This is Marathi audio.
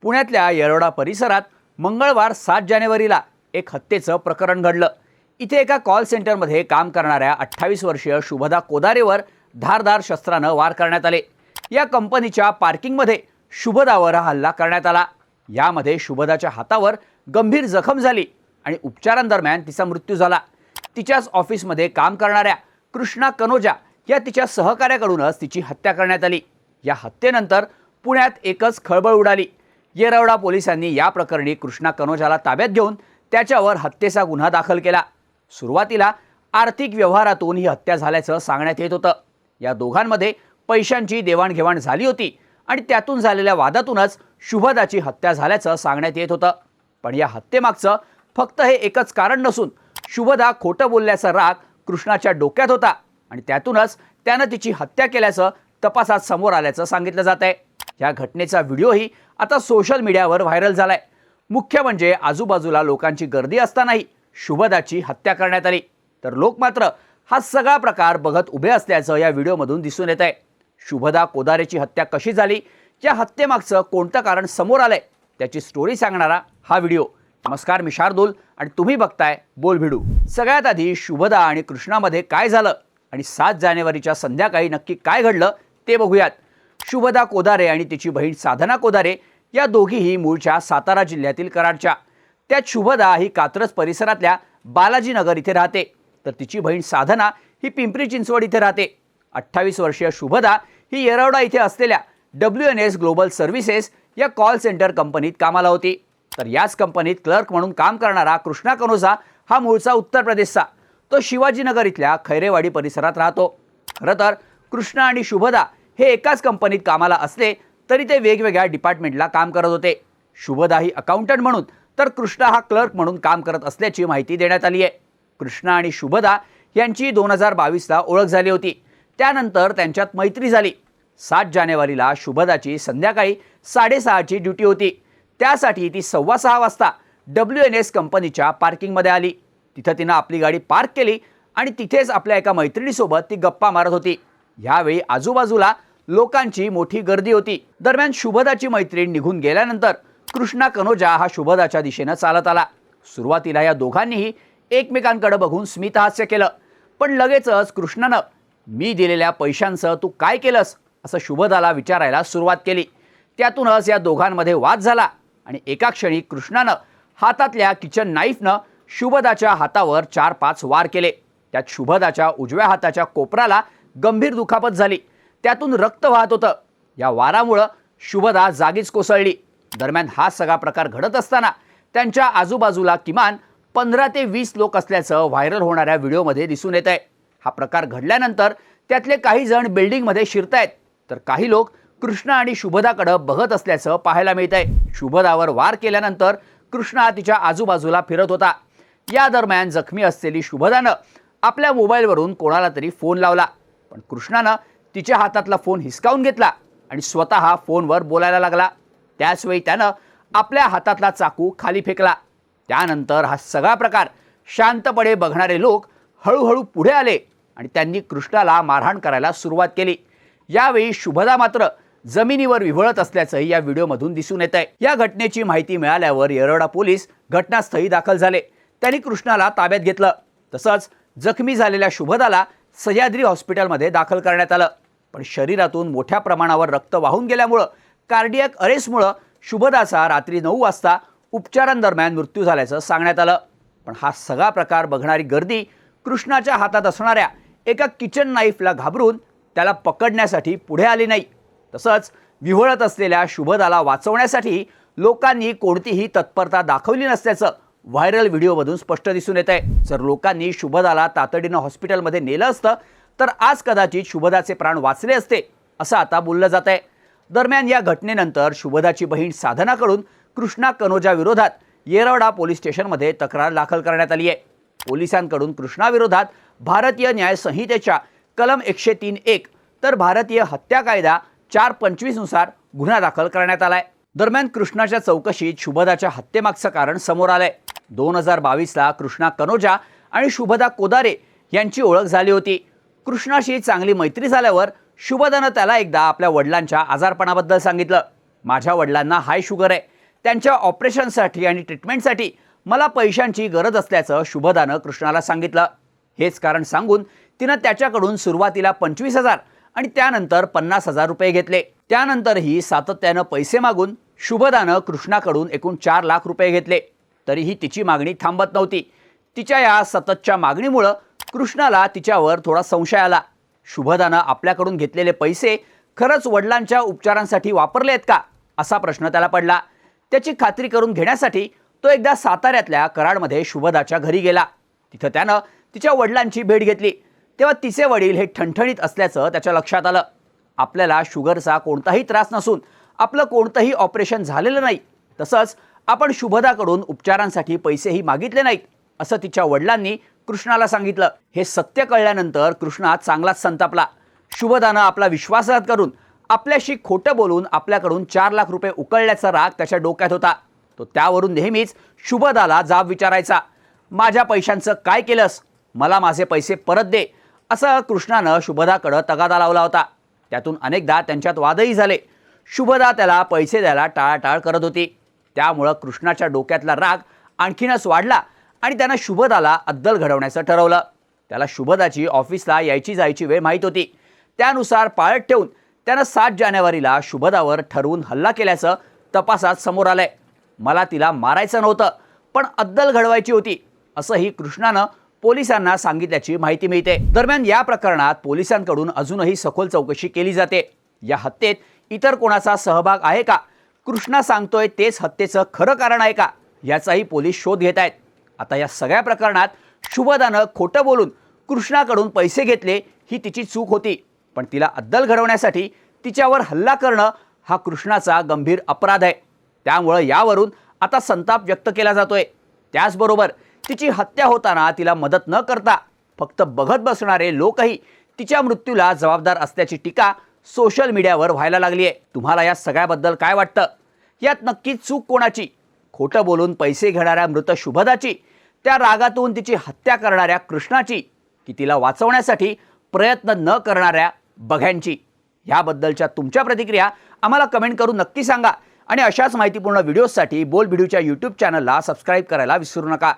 पुण्यातल्या येरवडा परिसरात मंगळवार 7 जानेवारीला एक हत्येचं प्रकरण घडलं। इथे एका कॉल सेंटरमध्ये काम करणाऱ्या 28 वर्षीय शुभदा कोदारेवर धारदार शस्त्रानं वार करण्यात आले। या कंपनीच्या पार्किंगमध्ये शुभदावर हल्ला करण्यात आला। यामध्ये शुभदाच्या हातावर गंभीर जखम झाली आणि उपचारांदरम्यान तिचा मृत्यू झाला। तिच्याच ऑफिसमध्ये काम करणाऱ्या कृष्णा कनोजा या तिच्या सहकार्याकडूनच तिची हत्या करण्यात आली। या हत्येनंतर पुण्यात एकच खळबळ उडाली। येरवडा पोलिसांनी या प्रकरणी कृष्णा कनोजाला ताब्यात घेऊन त्याच्यावर हत्येचा गुन्हा दाखल केला। सुरुवातीला आर्थिक व्यवहारातून ही हत्या झाल्याचं सांगण्यात येत होतं। या दोघांमध्ये पैशांची देवाणघेवाण झाली होती आणि त्यातून झालेल्या वादातूनच शुभदाची हत्या झाल्याचं सांगण्यात येत होतं। पण या हत्येमागचं फक्त हे एकच कारण नसून शुभदा खोटं बोलल्याचा राग कृष्णाच्या डोक्यात होता आणि त्यातूनच त्यानं तिची हत्या केल्याचं तपासात समोर आल्याचं सांगितलं जात आहे। या घटनेचा व्हिडिओही आता सोशल मीडियावर व्हायरल झालाय। मुख्य म्हणजे आजूबाजूला लोकांची गर्दी असतानाही शुभदाची हत्या करण्यात आली, तर लोक मात्र हा सगळा प्रकार बघत उभे असल्याचं या व्हिडिओमधून दिसून येत आहे। शुभदा कोदारेची हत्या कशी झाली, या हत्येमागचं कोणतं कारण समोर आलंय, त्याची स्टोरी सांगणारा हा व्हिडिओ। नमस्कार, मी शार्दूल आणि तुम्ही बघताय बोलभिडू। सगळ्यात आधी शुभदा आणि कृष्णामध्ये काय झालं आणि 7 जानेवारीच्या संध्याकाळी नक्की काय घडलं ते बघूयात। शुभदा कोदारे आणि तिची बहीण साधना कोदारे या दोघीही मूळच्या सातारा जिल्ह्यातील कराडच्या। त्यात शुभदा ही कात्रज परिसरातल्या बालाजी नगर इथे राहते, तर तिची बहीण साधना ही पिंपरी चिंचवड इथे राहते। 28 वर्षीय शुभदा ही येरवडा इथे असलेल्या WNS ग्लोबल सर्व्हिसेस या कॉल सेंटर कंपनीत कामाला होती, तर याच कंपनीत क्लर्क म्हणून काम करणारा कृष्णा कनोजा हा मूळचा उत्तर प्रदेशचा। तो शिवाजीनगर इथल्या खैरेवाडी परिसरात राहतो। खरं तर कृष्णा आणि शुभदा हे एकाच कंपनीत कामाला असले तरी ते वेगवेगळ्या डिपार्टमेंटला काम करत होते। शुभदा ही अकाउंटंट म्हणून तर कृष्णा हा क्लर्क म्हणून काम करत असल्याची माहिती देण्यात आली आहे। कृष्णा आणि शुभदा यांची 2022ला ओळख झाली होती, त्यानंतर त्यांच्यात मैत्री झाली। 7 जानेवारीला शुभदाची संध्याकाळी 6:30ची ड्युटी होती, त्यासाठी ती 6:15 वाजता WNS कंपनीच्या पार्किंगमध्ये आली। तिथं तिनं आपली गाडी पार्क केली आणि तिथेच आपल्या एका मैत्रिणीसोबत ती गप्पा मारत होती। यावेळी आजूबाजूला लोकांची मोठी गर्दी होती। दरम्यान शुभदाची मैत्रीण निघून गेल्यानंतर कृष्णा कनोजा हा शुभदाच्या दिशेनं चालत आला। सुरुवातीला या दोघांनीही एकमेकांकडे बघून स्मितहास्य केलं, पण लगेचच कृष्णानं मी दिलेल्या पैशांचं तू काय केलंस असं शुभदाला विचारायला सुरुवात केली। त्यातूनच या दोघांमध्ये वाद झाला आणि एका क्षणी कृष्णानं हातातल्या किचन नाईफनं शुभदाच्या हातावर 4-5 वार केले। त्यात शुभदाच्या उजव्या हाताच्या कोपराला गंभीर दुखापत झाली, त्यातून रक्त वाहत होतं। या वारामुळे शुभदा जागीच कोसळली। दरम्यान हा सगळा प्रकार घडत असताना त्यांच्या आजूबाजूला किमान 15 ते 20 लोक असल्याचं व्हायरल होणाऱ्या व्हिडिओमध्ये दिसून येत आहे। हा प्रकार घडल्यानंतर त्यातले काही जण बिल्डिंगमध्ये शिरतायत, तर काही लोक कृष्णा आणि शुभदाकडे बघत असल्याचं पाहायला मिळत आहे। शुभदावर वार केल्यानंतर कृष्णा तिच्या आजूबाजूला फिरत होता। या दरम्यान जखमी असलेली शुभदानं आपल्या मोबाईलवरून कोणाला तरी फोन लावला, पण कृष्णानं तिच्या हातातला फोन हिसकावून घेतला आणि स्वतः फोनवर बोलायला लागला। त्याचवेळी त्यानं आपल्या हातातला चाकू खाली फेकला। त्यानंतर हा सगळा प्रकार शांतपणे बघणारे लोक हळूहळू पुढे आले आणि त्यांनी कृष्णाला मारहाण करायला सुरुवात केली। यावेळी शुभदा मात्र जमिनीवर विव्हळत असल्याचंही या व्हिडिओमधून दिसून येत आहे। या घटनेची माहिती मिळाल्यावर येरवडा पोलीस घटनास्थळी दाखल झाले। त्यांनी कृष्णाला ताब्यात घेतलं, तसंच जखमी झालेल्या शुभदाला सह्याद्री हॉस्पिटलमध्ये दाखल करण्यात आलं, पण शरीरातून मोठ्या प्रमाणावर रक्त वाहून गेल्यामुळं कार्डियक अरेस्टमुळे शुभदाचा रात्री 9 वाजता उपचारांदरम्यान मृत्यू झाल्याचं सांगण्यात आलं। पण हा सगळा प्रकार बघणारी गर्दी कृष्णाच्या हातात असणाऱ्या एका किचन नाईफला घाबरून त्याला पकडण्यासाठी पुढे आली नाही। तसंच विव्हळत असलेल्या शुभदाला वाचवण्यासाठी लोकांनी कोणतीही तत्परता दाखवली नसल्याचं व्हायरल व्हिडिओमधून स्पष्ट दिसून येत आहे। जर लोकांनी शुभदाला तातडीनं हॉस्पिटलमध्ये नेलं असतं तर आज कदाचित शुभदाचे प्राण वाचले असते, असं आता बोललं जात आहे। दरम्यान या घटनेनंतर शुभदाची बहीण साधनाकडून कृष्णा कनोजा विरोधात येरवडा पोलीस स्टेशनमध्ये तक्रार दाखल करण्यात आली आहे। पोलिसांकडून कृष्णाविरोधात भारतीय न्याय संहितेच्या कलम 103(1) तर भारतीय हत्या कायदा 425 नुसार गुन्हा दाखल करण्यात आलाय। दरम्यान कृष्णाच्या चौकशीत शुभदाच्या हत्येमागचं कारण समोर आलंय। 2022ला कृष्णा कनोजा आणि शुभदा कोदारे यांची ओळख झाली होती। कृष्णाशी चांगली मैत्री झाल्यावर शुभदानं त्याला एकदा आपल्या वडिलांच्या आजारपणाबद्दल सांगितलं। माझ्या वडिलांना हाय शुगर आहे त्यांच्या ऑपरेशनसाठी आणि ट्रीटमेंटसाठी मला पैशांची गरज असल्याचं शुभदानं कृष्णाला सांगितलं. हेच कारण सांगून तिनं त्याच्याकडून सुरुवातीला 25,000 आणि त्यानंतर 50,000 रुपये घेतले. त्यानंतरही सातत्यानं पैसे मागून शुभदानं कृष्णाकडून एकूण 4 लाख रुपये घेतले. तरीही तिची मागणी थांबत नव्हती. तिच्या या सततच्या मागणीमुळं कृष्णाला तिच्यावर थोडा संशय आला. शुभदानं आपल्याकडून घेतलेले पैसे खरंच वडिलांच्या उपचारांसाठी वापरले आहेत का, असा प्रश्न त्याला पडला. त्याची खात्री करून घेण्यासाठी तो एकदा साताऱ्यातल्या कराडमध्ये शुभदाच्या घरी गेला. तिथं त्यानं तिच्या वडिलांची भेट घेतली. तेव्हा तिचे वडील हे ठणठणीत असल्याचं त्याच्या लक्षात आलं. आपल्याला शुगरचा कोणताही त्रास नसून आपलं कोणतंही ऑपरेशन झालेलं नाही, तसंच आपण शुभदाकडून उपचारांसाठी पैसेही मागितले नाहीत, असं तिच्या वडिलांनी कृष्णाला सांगितलं. हे सत्य कळल्यानंतर कृष्णा चांगलाच संतापला. शुभदानं आपला विश्वासघात करून आपल्याशी खोटं बोलून आपल्याकडून 4 लाख रुपये उकळल्याचा राग त्याच्या डोक्यात होता. तो त्यावरून नेहमीच शुभदाला जाब विचारायचा. माझ्या पैशांचं काय केलंस, मला माझे पैसे परत दे, असं कृष्णानं शुभदाकडं तगादा लावला होता. त्यातून अनेकदा त्यांच्यात वादही झाले. शुभदा त्याला पैसे द्यायला टाळाटाळ करत होती. त्यामुळं कृष्णाच्या डोक्यातला राग आणखीनच वाढला आणि त्यानं शुभदाला अद्दल घडवण्याचं ठरवलं. त्याला शुभदाची ऑफिसला यायची जायची वेळ माहीत होती. त्यानुसार पाळत ठेवून त्यानं 7 जानेवारीला शुभदावर ठरवून हल्ला केल्याचं तपासात समोर आलंय. मला तिला मारायचं नव्हतं, पण अद्दल घडवायची होती, असंही कृष्णानं पोलिसांना सांगितल्याची माहिती मिळते. दरम्यान या प्रकरणात पोलिसांकडून अजूनही सखोल चौकशी केली जाते. या हत्येत इतर कोणाचा सहभाग आहे का, कृष्णा सांगतोय तेच हत्येचं खरं कारण आहे का, याचाही पोलीस शोध घेत आहेत. आता या सगळ्या प्रकरणात शुभदानं खोटं बोलून कृष्णाकडून पैसे घेतले ही तिची चूक होती, पण तिला अद्दल घडवण्यासाठी तिच्यावर हल्ला करणं हा कृष्णाचा गंभीर अपराध आहे. त्यामुळं यावरून आता संताप व्यक्त केला जातोय. त्याचबरोबर तिची हत्या होताना तिला मदत न करता फक्त बघत बसणारे लोकही तिच्या मृत्यूला जबाबदार असल्याची टीका सोशल मीडियावर व्हायला लागली आहे. तुम्हाला या सगळ्याबद्दल काय वाटतं? यात नक्की चूक कोणाची? खोटं बोलून पैसे घेणाऱ्या मृत शुभदाची, त्या रागातून तिची हत्या करणाऱ्या कृष्णाची, की तिला वाचवण्यासाठी प्रयत्न न करणाऱ्या बघ्यांची? याबद्दलच्या तुमच्या प्रतिक्रिया आम्हाला कमेंट करून नक्की सांगा आणि अशाच माहितीपूर्ण व्हिडिओसाठी बोल्ड व्हिडिओच्या यूट्यूब चॅनलला सबस्क्राईब करायला विसरू नका.